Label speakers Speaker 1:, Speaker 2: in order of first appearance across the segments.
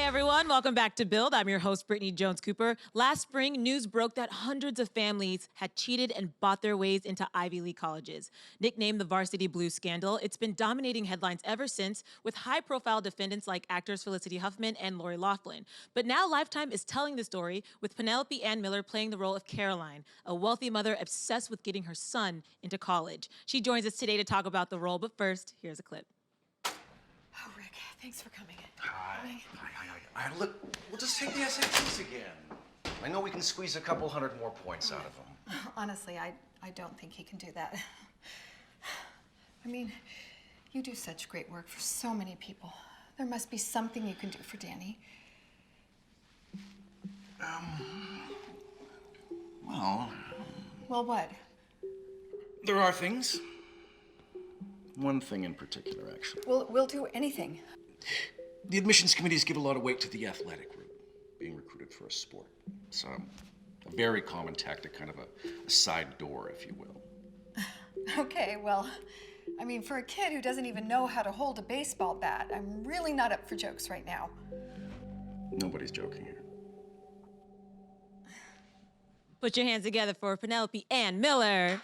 Speaker 1: everyone, welcome back to Build. I'm your host, Brittany Jones-Cooper. Last spring, news broke that hundreds of families had cheated and bought their ways into Ivy League colleges. Nicknamed the Varsity Blues scandal, it's been dominating headlines ever since, with high-profile defendants like actors Felicity Huffman and Lori Loughlin. But now Lifetime is telling the story, with Penelope Ann Miller playing the role of Caroline, a wealthy mother obsessed with getting her son into college. She joins us today to talk about the role, but first, here's a clip.
Speaker 2: Oh, Rick, thanks for coming in.
Speaker 3: Hi. Look, we'll just take the SATs again. I know we can squeeze a couple hundred more points out of them.
Speaker 2: Honestly, I don't think he can do that. I mean, you do such great work for so many people. There must be something you can do for Danny.
Speaker 3: Well...
Speaker 2: Well, what?
Speaker 3: There are things. One thing in particular, actually.
Speaker 2: We'll do anything.
Speaker 3: The admissions committees give a lot of weight to the athletic route, being recruited for a sport. It's a very common tactic, kind of a side door, if you will.
Speaker 2: Okay, well, I mean, for a kid who doesn't even know how to hold a baseball bat, I'm really not up for jokes right now.
Speaker 3: Nobody's joking here.
Speaker 1: Put your hands together for Penelope Ann Miller.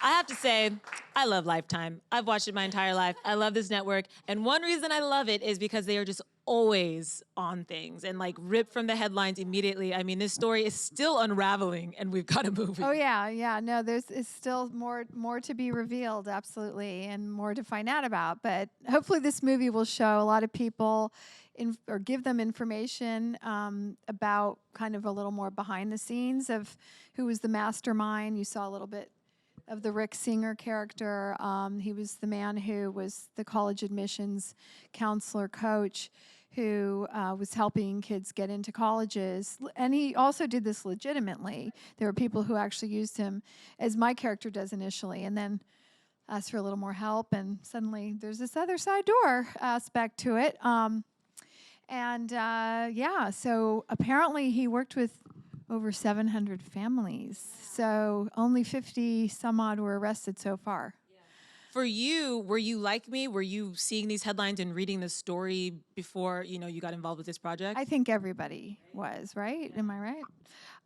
Speaker 1: I have to say, I love Lifetime. I've watched it my entire life. I love this network. And one reason I love it is because they are just always on things and like ripped from the headlines immediately. I mean, this story is still unraveling and we've got a movie.
Speaker 4: Oh yeah. No, there's still more to be revealed, absolutely, and more to find out about. But hopefully this movie will show a lot of people or give them information about kind of a little more behind the scenes of who was the mastermind. You saw a little bit of the Rick Singer character. He was the man who was the college admissions counselor coach who was helping kids get into colleges. And he also did this legitimately. There were people who actually used him, as my character does initially, and then asked for a little more help, and suddenly there's this other side door aspect to it. So apparently he worked with over 700 families. So only 50 some odd were arrested so far.
Speaker 1: Yeah. For you, were you like me? Were you seeing these headlines and reading the story before, you got involved with this project?
Speaker 4: I think everybody was, right? Yeah. Am I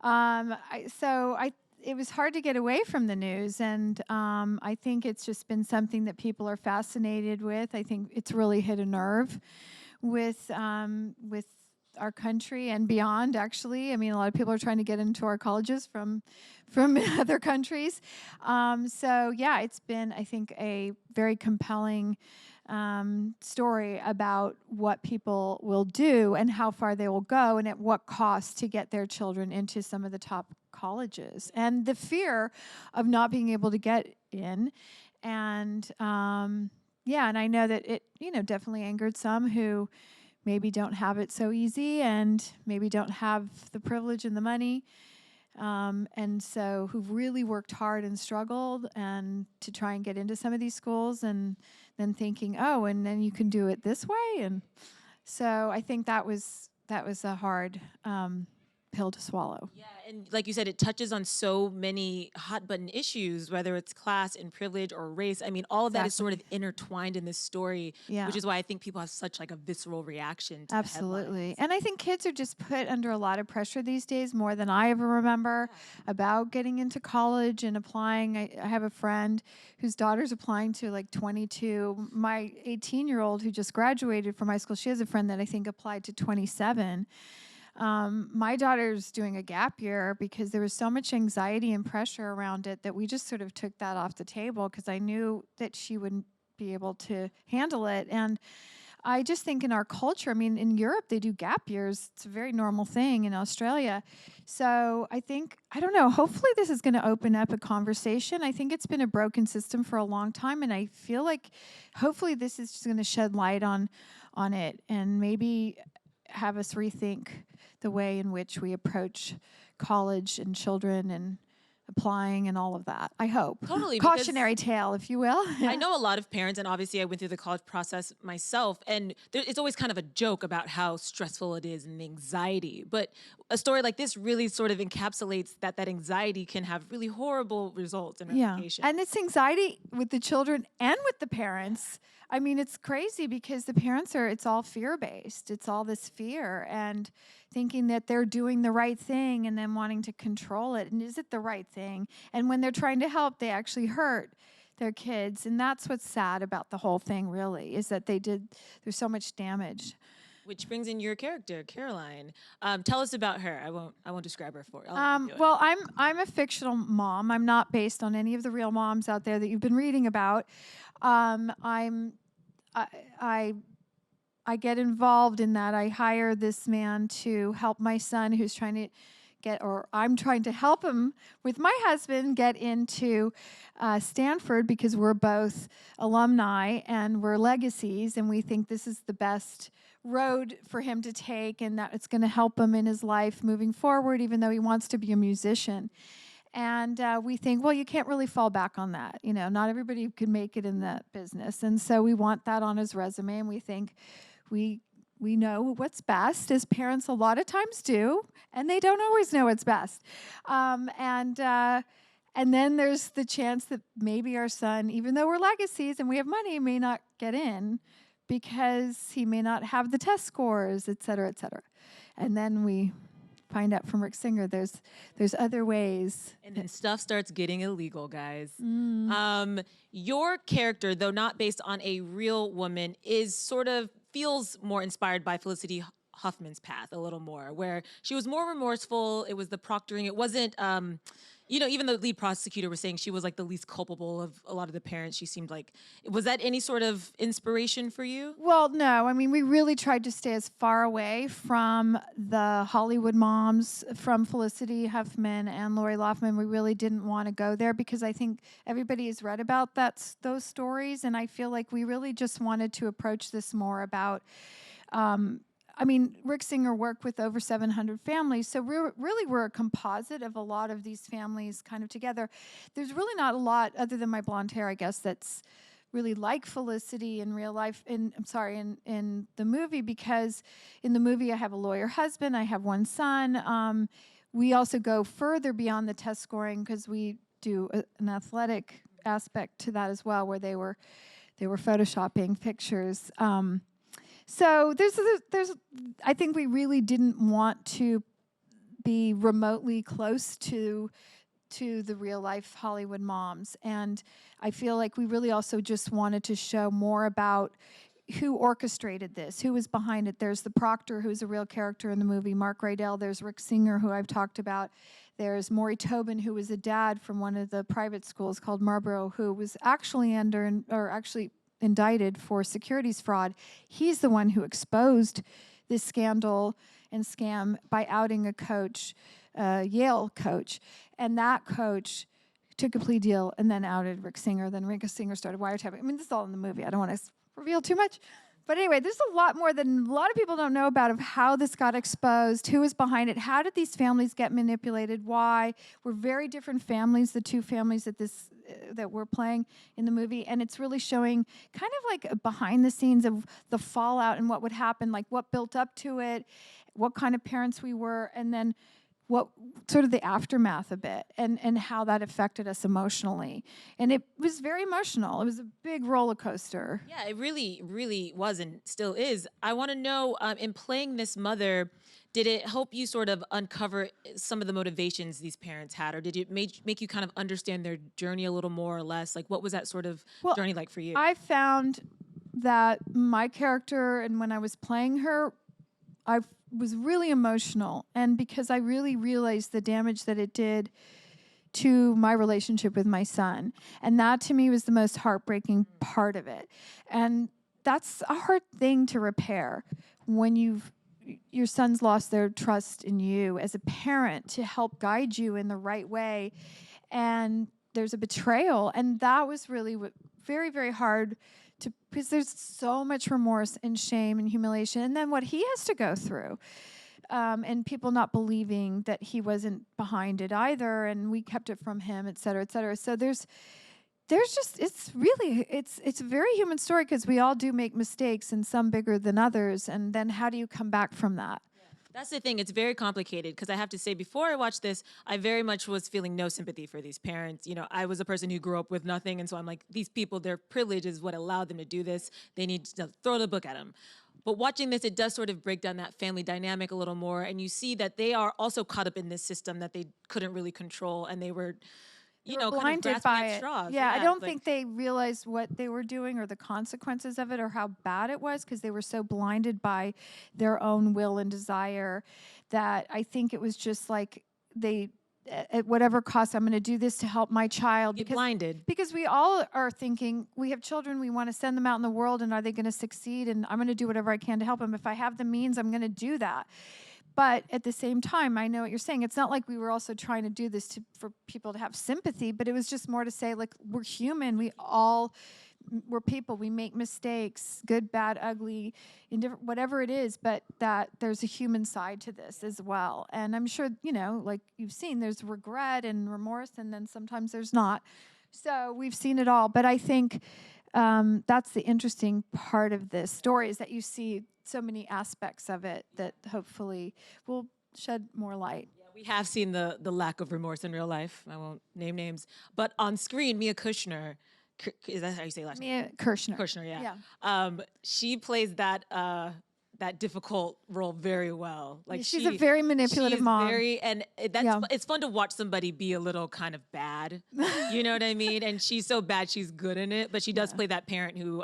Speaker 4: right? It was hard to get away from the news, and I think it's just been something that people are fascinated with. I think it's really hit a nerve with our country and beyond, actually. I mean, a lot of people are trying to get into our colleges from other countries. It's been, I think, a very compelling story about what people will do and how far they will go and at what cost to get their children into some of the top colleges. And the fear of not being able to get in. And, and I know that it, definitely angered some who maybe don't have it so easy and maybe don't have the privilege and the money. And so who've really worked hard and struggled and to try and get into some of these schools and then thinking, oh, and then you can do it this way. And so I think that was a hard pill to swallow.
Speaker 1: Yeah, and like you said, it touches on so many hot button issues, whether it's class and privilege or race. I mean, all of that is sort of intertwined in this story, which is why I think people have such like a visceral reaction to
Speaker 4: Absolutely.
Speaker 1: the headlines.
Speaker 4: And I think kids are just put under a lot of pressure these days, more than I ever remember, about getting into college and applying. I have a friend whose daughter's applying to like 22. My 18-year-old who just graduated from high school, she has a friend that I think applied to 27. My daughter's doing a gap year because there was so much anxiety and pressure around it that we just sort of took that off the table because I knew that she wouldn't be able to handle it. And I just think in our culture, I mean, in Europe, they do gap years. It's a very normal thing in Australia. So I think, I don't know, hopefully this is going to open up a conversation. I think it's been a broken system for a long time, and I feel like hopefully this is just going to shed light on it and maybe have us rethink the way in which we approach college and children and applying and all of that, I hope.
Speaker 1: Totally.
Speaker 4: Cautionary tale, if you will.
Speaker 1: I know a lot of parents, and obviously I went through the college process myself, and it's always kind of a joke about how stressful it is and the anxiety. But a story like this really sort of encapsulates that anxiety can have really horrible results and ramifications.
Speaker 4: And it's anxiety with the children and with the parents I mean, it's crazy because the parents it's all fear-based. It's all this fear and thinking that they're doing the right thing and then wanting to control it. And is it the right thing? And when they're trying to help, they actually hurt their kids. And that's what's sad about the whole thing, really, is that there's so much damage.
Speaker 1: Which brings in your character, Caroline. Tell us about her. I won't describe her for you. I'll let you do it.
Speaker 4: Well, I'm a fictional mom. I'm not based on any of the real moms out there that you've been reading about. I get involved in that. I hire this man to help my son who's trying to I'm trying to help him with my husband get into Stanford because we're both alumni and we're legacies, and we think this is the best road for him to take and that it's going to help him in his life moving forward, even though he wants to be a musician. And we think, well, you can't really fall back on that. You know, not everybody can make it in that business. And so we want that on his resume, and we think we know what's best, as parents a lot of times do, and they don't always know what's best. And then there's the chance that maybe our son, even though we're legacies and we have money, may not get in because he may not have the test scores, et cetera, et cetera. And then we find out from Rick Singer there's other ways.
Speaker 1: And then stuff starts getting illegal, guys. Your character, though not based on a real woman, is sort of feels more inspired by Felicity Huffman's path a little more, where she was more remorseful. It was the proctoring. It wasn't, even the lead prosecutor was saying she was like the least culpable of a lot of the parents. She seemed like, was that any sort of inspiration for you?
Speaker 4: Well, no. I mean, we really tried to stay as far away from the Hollywood moms, from Felicity Huffman and Lori Loughlin. We really didn't want to go there because I think everybody has read about those stories, and I feel like we really just wanted to approach this more about Rick Singer worked with over 700 families, so we're a composite of a lot of these families kind of together. There's really not a lot, other than my blonde hair, I guess, that's really like Felicity in real life, in the movie, because in the movie I have a lawyer husband, I have one son. We also go further beyond the test scoring because we do an athletic aspect to that as well, where they were photoshopping pictures. So I think we really didn't want to be remotely close to the real life Hollywood moms. And I feel like we really also just wanted to show more about who orchestrated this, who was behind it. There's the proctor, who's a real character in the movie, Mark Rydell. There's Rick Singer, who I've talked about. There's Maury Tobin, who was a dad from one of the private schools called Marlboro, who was actually indicted for securities fraud. He's the one who exposed this scandal and scam by outing a coach, Yale coach. And that coach took a plea deal and then outed Rick Singer. Then Rick Singer started wiretapping. I mean, this is all in the movie. I don't want to reveal too much. But anyway, there's a lot more that a lot of people don't know about of how this got exposed, who was behind it, how did these families get manipulated, why. We're very different families, the two families that we're playing in the movie, and it's really showing kind of like behind the scenes of the fallout and what would happen, like what built up to it, what kind of parents we were, and then what sort of the aftermath a bit, and how that affected us emotionally. And it was very emotional. It was a big roller coaster.
Speaker 1: Yeah, it really, really was and still is. I want to know, in playing this mother, did it help you sort of uncover some of the motivations these parents had, or did it make you kind of understand their journey a little more or less? Like, what was that sort of journey like for you?
Speaker 4: I found that my character, and when I was playing her, I was really emotional, and because I really realized the damage that it did to my relationship with my son. And that to me was the most heartbreaking part of it. And that's a hard thing to repair when your son's lost their trust in you as a parent to help guide you in the right way, and there's a betrayal. And that was really very, very hard because there's so much remorse and shame and humiliation, and then what he has to go through, and people not believing that he wasn't behind it either, and we kept it from him, et cetera, et cetera. So there's just, it's a very human story because we all do make mistakes, and some bigger than others, and then how do you come back from that?
Speaker 1: That's the thing. It's very complicated because I have to say, before I watched this, I very much was feeling no sympathy for these parents. You know, I was a person who grew up with nothing. And so I'm like, these people, their privilege is what allowed them to do this. They need to throw the book at them. But watching this, it does sort of break down that family dynamic a little more. And you see that they are also caught up in this system that they couldn't really control. And they were, you know, kind of
Speaker 4: blinded
Speaker 1: grasping
Speaker 4: by
Speaker 1: at
Speaker 4: it.
Speaker 1: straws.
Speaker 4: Yeah, I
Speaker 1: it's
Speaker 4: don't
Speaker 1: like-
Speaker 4: think they realized what they were doing or the consequences of it or how bad it was because they were so blinded by their own will and desire that I think it was just like they, at whatever cost, I'm going to do this to help my child.
Speaker 1: Get blinded.
Speaker 4: Because we all are thinking, we have children, we want to send them out in the world, and are they going to succeed? And I'm going to do whatever I can to help them. If I have the means, I'm going to do that. But at the same time, I know what you're saying. It's not like we were also trying to do this for people to have sympathy, but it was just more to say, like, we're human. We're people. We make mistakes, good, bad, ugly, indifferent, whatever it is, but that there's a human side to this as well. And I'm sure, you know, like you've seen, there's regret and remorse, and then sometimes there's not. So we've seen it all. But I think that's the interesting part of this story is that you see so many aspects of it that hopefully will shed more light.
Speaker 1: Yeah, we have seen the lack of remorse in real life. I won't name names. But on screen, Mia Kushner, is that how you say last name?
Speaker 4: Mia Kirshner.
Speaker 1: Kushner, yeah. She plays that that difficult role very well. Like
Speaker 4: she's a very manipulative
Speaker 1: she's
Speaker 4: mom.
Speaker 1: It's fun to watch somebody be a little kind of bad. You know what I mean? And she's so bad she's good in it, but she does play that parent who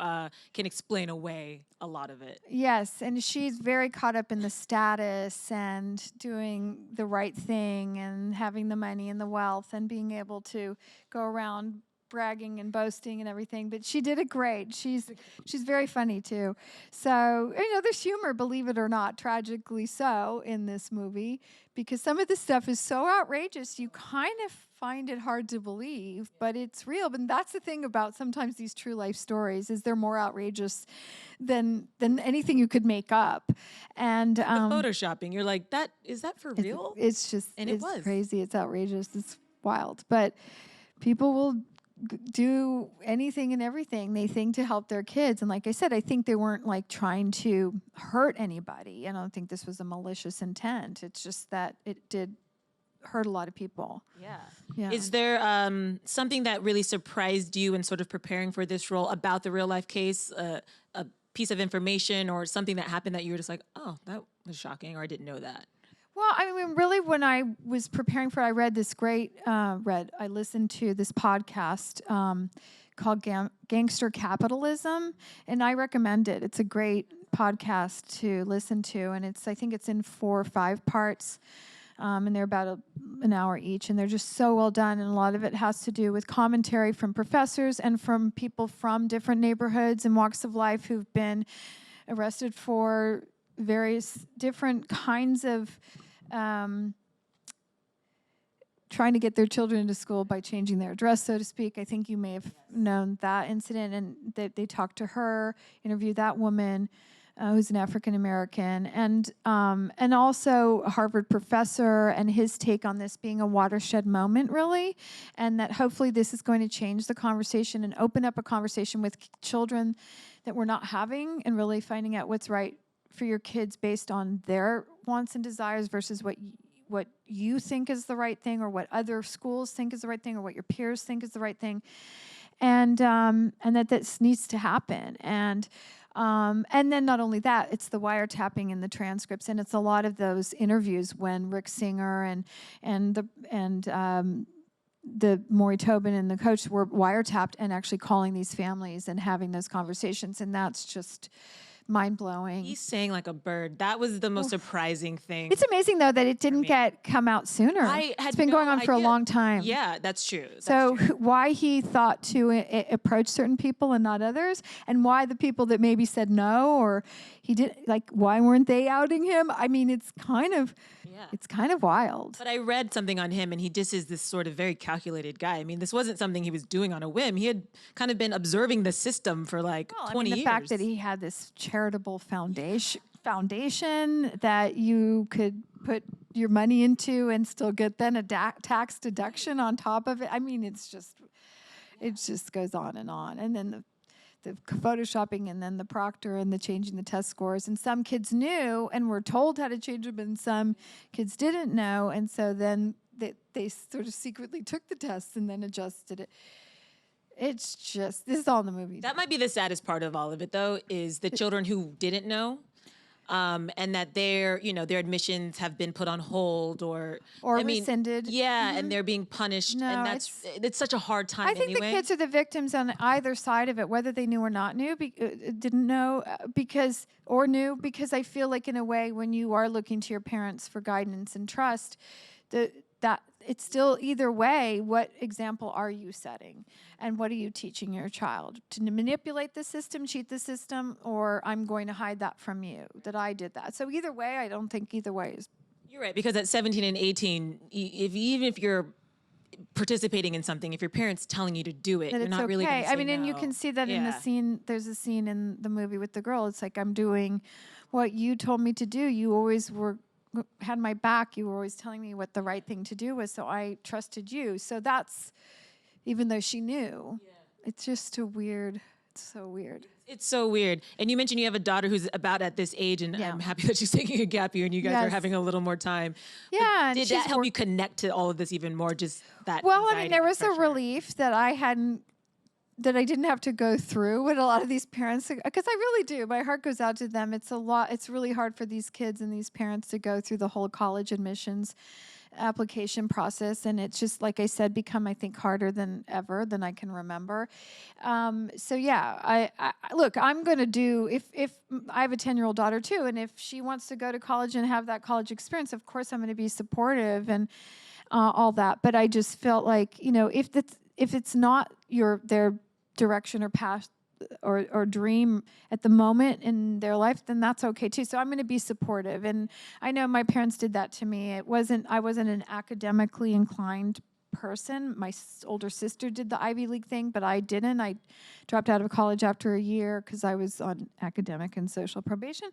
Speaker 1: can explain away a lot of it.
Speaker 4: Yes, and she's very caught up in the status and doing the right thing and having the money and the wealth and being able to go around bragging and boasting and everything, but she did it great. She's very funny too. So, you know, there's humor, believe it or not, tragically so, in this movie, because some of the stuff is so outrageous, you kind of find it hard to believe, but it's real. But that's the thing about sometimes these true life stories is they're more outrageous than anything you could make up. And
Speaker 1: the photoshopping, you're like, is that for real?
Speaker 4: It's just,
Speaker 1: and
Speaker 4: it's
Speaker 1: it was
Speaker 4: crazy. It's outrageous. It's wild. But people will do anything and everything they think to help their kids. And like I said, I think they weren't like trying to hurt anybody. I don't think this was a malicious intent. It's just that it did hurt a lot of people.
Speaker 1: Yeah. Is there something that really surprised you in sort of preparing for this role about the real life case, a piece of information or something that happened that you were just like, oh, that was shocking, or I didn't know that?
Speaker 4: Well, I mean, really, when I was preparing for it, I read this I listened to this podcast called Gangster Capitalism, and I recommend it. It's a great podcast to listen to, and I think it's in 4 or 5 parts, and they're about an hour each, and they're just so well done, and a lot of it has to do with commentary from professors and from people from different neighborhoods and walks of life who've been arrested for various different kinds of trying to get their children into school by changing their address, so to speak. I think you may have known that incident, and they talked to her, interviewed that woman who's an African American, and also a Harvard professor, and his take on this being a watershed moment, really, and that hopefully this is going to change the conversation and open up a conversation with children that we're not having, and really finding out what's right for your kids based on their wants and desires versus what you think is the right thing, or what other schools think is the right thing, or what your peers think is the right thing, and that this needs to happen. And then not only that, it's the wiretapping in the transcripts, and it's a lot of those interviews when Rick Singer and the Maury Tobin and the coach were wiretapped and actually calling these families and having those conversations, and that's just mind-blowing.
Speaker 1: He's saying like a bird. That was the most surprising thing.
Speaker 4: It's amazing, though, that it didn't come out sooner. It's been going on for a long time.
Speaker 1: Yeah, that's true.
Speaker 4: Why he thought to approach certain people and not others, and why the people that maybe said no, or he did, like, why weren't they outing him? I mean, it's kind of wild.
Speaker 1: But I read something on him, and he just is this sort of very calculated guy. I mean, this wasn't something he was doing on a whim. He had kind of been observing the system for like 20 years.
Speaker 4: The fact that he had this charitable foundation that you could put your money into and still get then a tax deduction on top of it. I mean, it just goes on. And then the the photoshopping and then the proctor and the changing the test scores. And some kids knew and were told how to change them, and some kids didn't know. And so then they sort of secretly took the tests and then adjusted it. It's just, this is all in the movie.
Speaker 1: That might be the saddest part of all of it, though, is the children who didn't know. And that their admissions have been put on hold or
Speaker 4: rescinded.
Speaker 1: Yeah, and they're being punished.
Speaker 4: No,
Speaker 1: and it's such a hard time
Speaker 4: I think
Speaker 1: anyway.
Speaker 4: the kids are the victims on either side of it, whether they knew or not knew, didn't know because I feel like in a way when you are looking to your parents for guidance and trust, that it's still either way, what example are you setting? And what are you teaching your child? To manipulate the system, cheat the system, or I'm going to hide that from you, that I did that. So either way, I don't think either way is.
Speaker 1: You're right, because at 17 and 18, even if you're participating in something, if your parents telling you to do it,
Speaker 4: That
Speaker 1: you're not really going to say
Speaker 4: I mean,
Speaker 1: no.
Speaker 4: and you can see that in the scene. There's a scene in the movie with the girl. It's like, I'm doing what you told me to do. You always had my back. You were always telling me what the right thing to do was, so I trusted you. So that's, even though she knew, it's just it's so weird.
Speaker 1: It's so weird. And you mentioned you have a daughter who's about at this age, and I'm happy that she's taking a gap year and you guys are having a little more time.
Speaker 4: Yeah.
Speaker 1: Did that help you connect to all of this even more, just that
Speaker 4: Well, I mean, there was
Speaker 1: pressure?
Speaker 4: a relief that I didn't have to go through what a lot of these parents, because I really do. My heart goes out to them. It's a lot. It's really hard for these kids and these parents to go through the whole college admissions application process. And it's just, like I said, become, I think, harder than ever than I can remember. So yeah, I look, I'm going to do, if I have a 10-year-old daughter too, and if she wants to go to college and have that college experience, of course I'm going to be supportive and all that. But I just felt like, if it's not their direction or path or dream at the moment in their life, then that's okay too. So I'm going to be supportive. And I know my parents did that to me. I wasn't an academically inclined person. My older sister did the Ivy League thing, but I didn't. I dropped out of college after a year because I was on academic and social probation.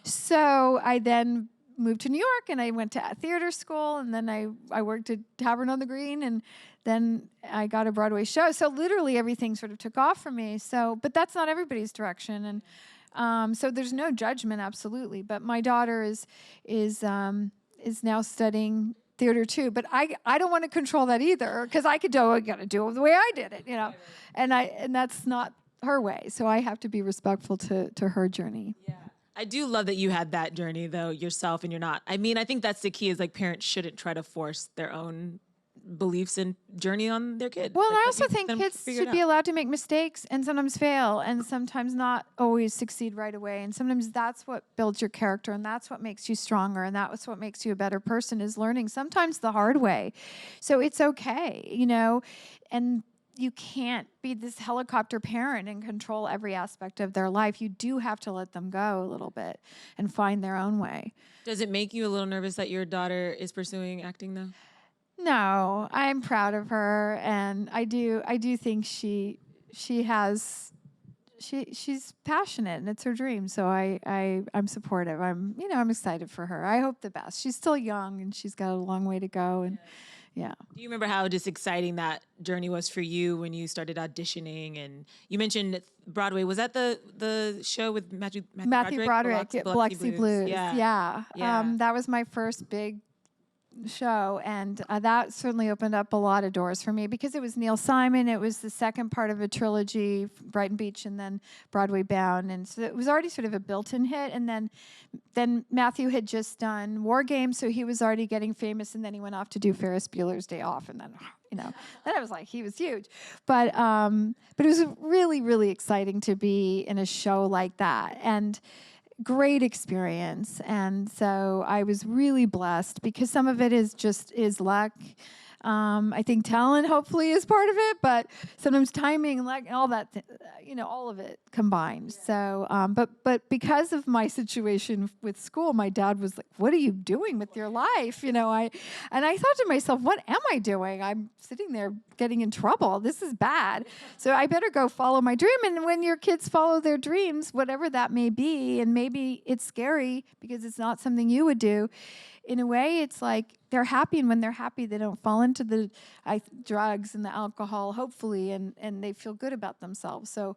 Speaker 4: So I then moved to New York and I went to theater school, and then I worked at Tavern on the Green, and then I got a Broadway show. So literally everything sort of took off for me. So, but that's not everybody's direction. And so there's no judgment, absolutely. But my daughter is now studying theater too. But I don't want to control that either, because I got to do it the way I did it, and that's not her way. So I have to be respectful to her journey.
Speaker 1: Yeah. I do love that you had that journey, though, yourself, and you're not. I mean, I think that's the key, is like parents shouldn't try to force their own beliefs and journey on their kid.
Speaker 4: Well,
Speaker 1: like,
Speaker 4: I also think kids should be allowed to make mistakes and sometimes fail and sometimes not always succeed right away. And sometimes that's what builds your character, and that's what makes you stronger, and that's what makes you a better person, is learning sometimes the hard way. So it's okay, and you can't be this helicopter parent and control every aspect of their life. You do have to let them go a little bit and find their own way.
Speaker 1: Does it make you a little nervous that your daughter is pursuing acting, though?
Speaker 4: No, I'm proud of her, and I do think she's passionate, and it's her dream. So I'm supportive. I'm excited for her. I hope the best. She's still young, and she's got a long way to go, and yeah.
Speaker 1: Do you remember how just exciting that journey was for you when you started auditioning? And you mentioned Broadway. Was that the show with Matthew Broderick?
Speaker 4: Biloxi Blues.
Speaker 1: Yeah.
Speaker 4: That was my first big show, and that certainly opened up a lot of doors for me, because it was Neil Simon. It was the second part of a trilogy, Brighton Beach and then Broadway Bound, and so it was already sort of a built-in hit. And then Matthew had just done War Games, so he was already getting famous, and then he went off to do Ferris Bueller's Day Off, and then then I was like, he was huge. But it was really, really exciting to be in a show like that, and great experience. And so I was really blessed, because some of it is luck. I think talent hopefully is part of it, but sometimes timing, luck, all that, all of it combined. So, but because of my situation with school, my dad was like, "What are you doing with your life?" And I thought to myself, "What am I doing? I'm sitting there getting in trouble. This is bad. So I better go follow my dream." And when your kids follow their dreams, whatever that may be, and maybe it's scary because it's not something you would do, in a way, it's like they're happy, and when they're happy, they don't fall into the drugs and the alcohol, hopefully, and they feel good about themselves. So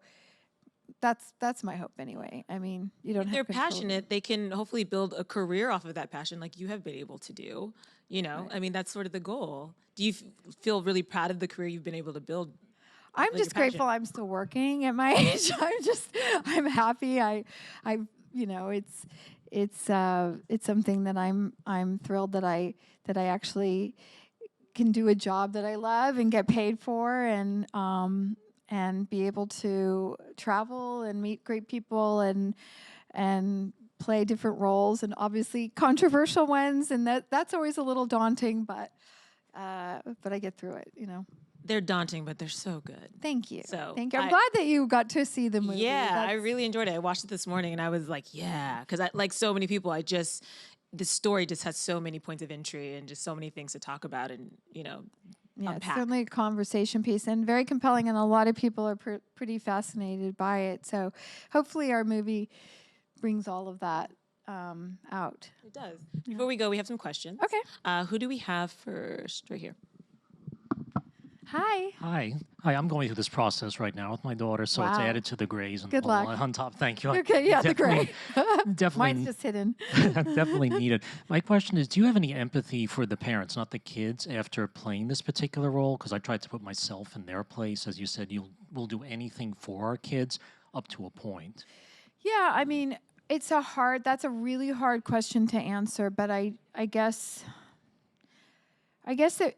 Speaker 4: that's my hope anye. I mean, you don't
Speaker 1: If
Speaker 4: have
Speaker 1: they're
Speaker 4: control.
Speaker 1: passionate, they can hopefully build a career off of that passion like you have been able to do. I mean, that's sort of the goal. Do you feel really proud of the career you've been able to build?
Speaker 4: I'm
Speaker 1: like
Speaker 4: just
Speaker 1: your passion?
Speaker 4: grateful I'm still working at my age. I'm happy. It's something that I'm thrilled that I actually can do a job that I love and get paid for, and be able to travel and meet great people and play different roles, and obviously controversial ones, and that's always a little daunting, but I get through it.
Speaker 1: They're daunting, but they're so good.
Speaker 4: Thank you.
Speaker 1: So
Speaker 4: Thank you. I'm glad that you got to see the movie.
Speaker 1: Yeah, I
Speaker 4: That's-
Speaker 1: really enjoyed it. I watched it this morning and I was like, yeah, because like so many people, the story just has so many points of entry and just so many things to talk about and,
Speaker 4: Yeah, it's
Speaker 1: unpack.
Speaker 4: certainly a conversation piece and very compelling, and a lot of people are pretty fascinated by it. So hopefully our movie brings all of that out.
Speaker 1: It does. Before we go, we have some questions.
Speaker 4: Okay.
Speaker 1: Who do we have first? Right here.
Speaker 4: Hi.
Speaker 5: Hi. I'm going through this process right now with my daughter, so it's
Speaker 4: Wow.
Speaker 5: added to the grays and
Speaker 4: Good
Speaker 5: the whole
Speaker 4: luck.
Speaker 5: on top. Thank you.
Speaker 4: Okay, yeah, the gray.
Speaker 5: Definitely,
Speaker 4: Mine's just hidden.
Speaker 5: definitely needed. My question is, do you have any empathy for the parents, not the kids, after playing this particular role? Because I tried to put myself in their place. As you said, we'll do anything for our kids up to a point.
Speaker 4: Yeah, I mean, that's a really hard question to answer, but I guess that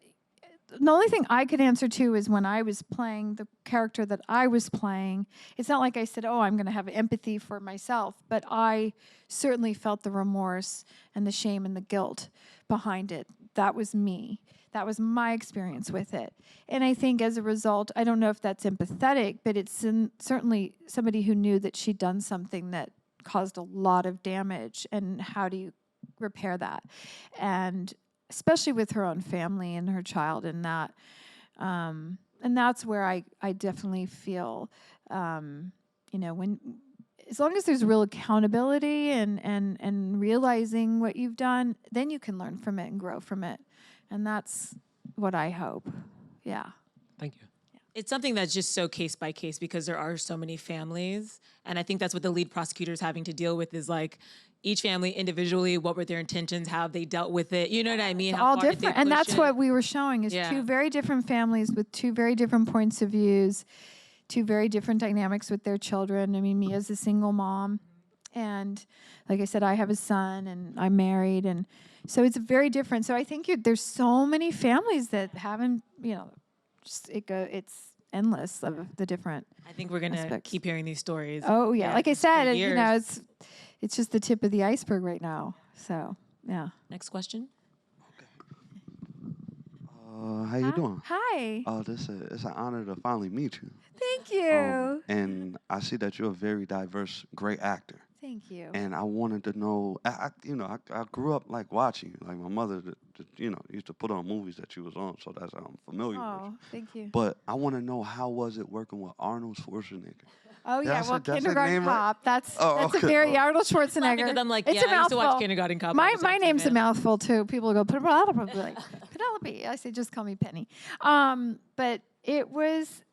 Speaker 4: the only thing I could answer to is when I was playing the character that I was playing, it's not like I said, oh, I'm going to have empathy for myself, but I certainly felt the remorse and the shame and the guilt behind it. That was me. That was my experience with it. And I think as a result, I don't know if that's empathetic, but it's certainly somebody who knew that she'd done something that caused a lot of damage, and how do you repair that? And especially with her own family and her child, and that's where I definitely feel, when as long as there's real accountability and realizing what you've done, then you can learn from it and grow from it, and that's what I hope. Yeah.
Speaker 5: Thank you.
Speaker 1: It's something that's just so case by case because there are so many families. And I think that's what the lead prosecutor is having to deal with is like each family individually, what were their intentions, how have they dealt with it? You know what I mean?
Speaker 4: It's
Speaker 1: How
Speaker 4: all
Speaker 1: far did they
Speaker 4: different, and
Speaker 1: push
Speaker 4: that's
Speaker 1: it?
Speaker 4: what we were showing is
Speaker 1: Yeah.
Speaker 4: two very different families with two very different points of views, two very different dynamics with their children. I mean, Mia's a single mom, and like I said, I have a son, and I'm married, and so it's very different. So I think there's so many families that haven't, it's endless of the different.
Speaker 1: I think we're going to
Speaker 4: aspects.
Speaker 1: keep hearing these stories.
Speaker 4: Oh yeah, like I
Speaker 1: for
Speaker 4: said,
Speaker 1: years.
Speaker 4: it's just the tip of the iceberg right now. So yeah.
Speaker 1: Next question.
Speaker 6: How you doing?
Speaker 4: Hi.
Speaker 6: It's an honor to finally meet you.
Speaker 4: Thank you.
Speaker 6: And I see that you're a very diverse, great actor.
Speaker 4: Thank you.
Speaker 6: And I wanted to know, I grew up like watching you. Like my mother, used to put on movies that you was on, so that's how I'm familiar with
Speaker 4: Oh,
Speaker 6: you.
Speaker 4: thank you.
Speaker 6: But I want to know, how was it working with Arnold Schwarzenegger?
Speaker 4: Oh
Speaker 6: Did I
Speaker 4: yeah,
Speaker 6: say-
Speaker 4: well,
Speaker 6: did I say the
Speaker 4: Kindergarten
Speaker 6: name right?
Speaker 4: Cop. That's
Speaker 6: Oh,
Speaker 4: a
Speaker 6: okay.
Speaker 4: very Arnold Schwarzenegger.
Speaker 1: Because I'm like,
Speaker 4: it's
Speaker 1: yeah,
Speaker 4: a
Speaker 1: I used to watch
Speaker 4: mouthful.
Speaker 1: Kindergarten Cop.
Speaker 4: My name's a mouthful too. People go Penelope, like Penelope. I say just call me Penny. But it was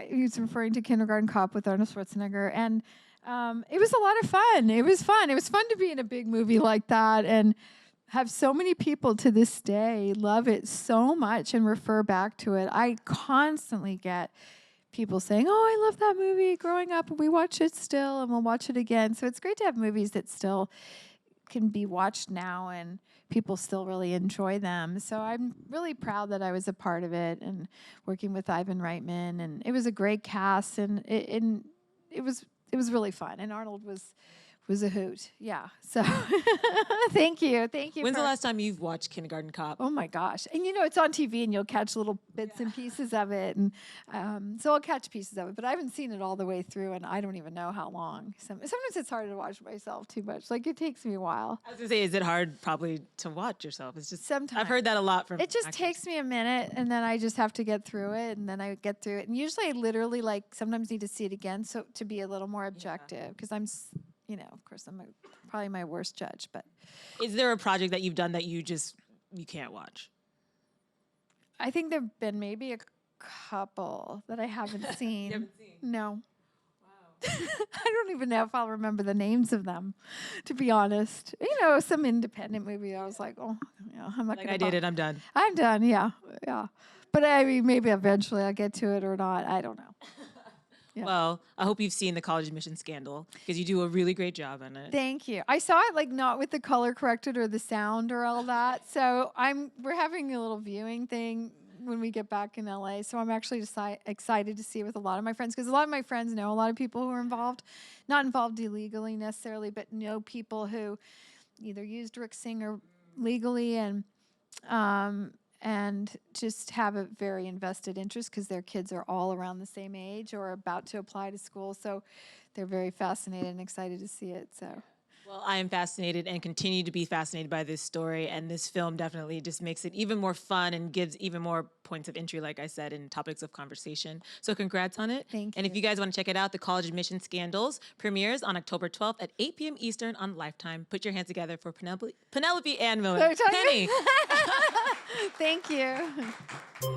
Speaker 4: he was referring to Kindergarten Cop with Arnold Schwarzenegger, and it was a lot of fun. It was fun. It was fun to be in a big movie like that and have so many people to this day love it so much and refer back to it. I constantly get people saying, oh, I love that movie growing up, and we watch it still, and we'll watch it again. So it's great to have movies that still can be watched now, and people still really enjoy them. So I'm really proud that I was a part of it and working with Ivan Reitman, and it was a great cast, and it was really fun, and Arnold was a hoot. Yeah. So thank you.
Speaker 1: When's the last time you've watched Kindergarten Cop?
Speaker 4: Oh my gosh. And it's on TV and you'll catch little bits and pieces of it. And so I'll catch pieces of it, but I haven't seen it all the way through, and I don't even know how long. Sometimes it's hard to watch myself too much. Like it takes me a while.
Speaker 1: I was going to say, is it hard probably to watch yourself? It's just,
Speaker 4: Sometimes.
Speaker 1: I've heard that a lot from
Speaker 4: It just
Speaker 1: actors.
Speaker 4: takes me a minute, and then I just have to get through it, and then I get through it. And usually I literally sometimes need to see it again so to be a little more objective, because I'm of course, I'm probably my worst judge, but.
Speaker 1: Is there a project that you've done that you can't watch?
Speaker 4: I think there've been maybe a couple that I haven't seen. No. I don't even know if I'll remember the names of them, to be honest. You know, some independent movie. I was like, oh, yeah, I'm not
Speaker 1: Like,
Speaker 4: gonna.
Speaker 1: I did it, I'm done.
Speaker 4: I'm done. Yeah, yeah. But I mean, maybe eventually I'll get to it or not. I don't know. Yeah.
Speaker 1: Well, I hope you've seen the college admission scandal because you do a really great job on it.
Speaker 4: Thank you. I saw it like not with the color corrected or the sound or all that. So we're having a little viewing thing when we get back in LA. So I'm actually excited to see it with a lot of my friends because a lot of my friends know a lot of people who are involved, not involved illegally necessarily, but know people who either used Rick Singer legally and just have a very invested interest because their kids are all around the same age or about to apply to school. So they're very fascinated and excited to see it. So.
Speaker 1: Well, I am fascinated and continue to be fascinated by this story, and this film definitely just makes it even more fun and gives even more points of entry, like I said, and topics of conversation. So congrats on it.
Speaker 4: Thank
Speaker 1: And if
Speaker 4: you.
Speaker 1: you guys want to check it out, the College Admission Scandals premieres on October 12th at 8 p.m. Eastern on Lifetime. Put your hands together for Penelope Ann Miller.
Speaker 4: Did I tell
Speaker 1: Penny.
Speaker 4: you? Thank you.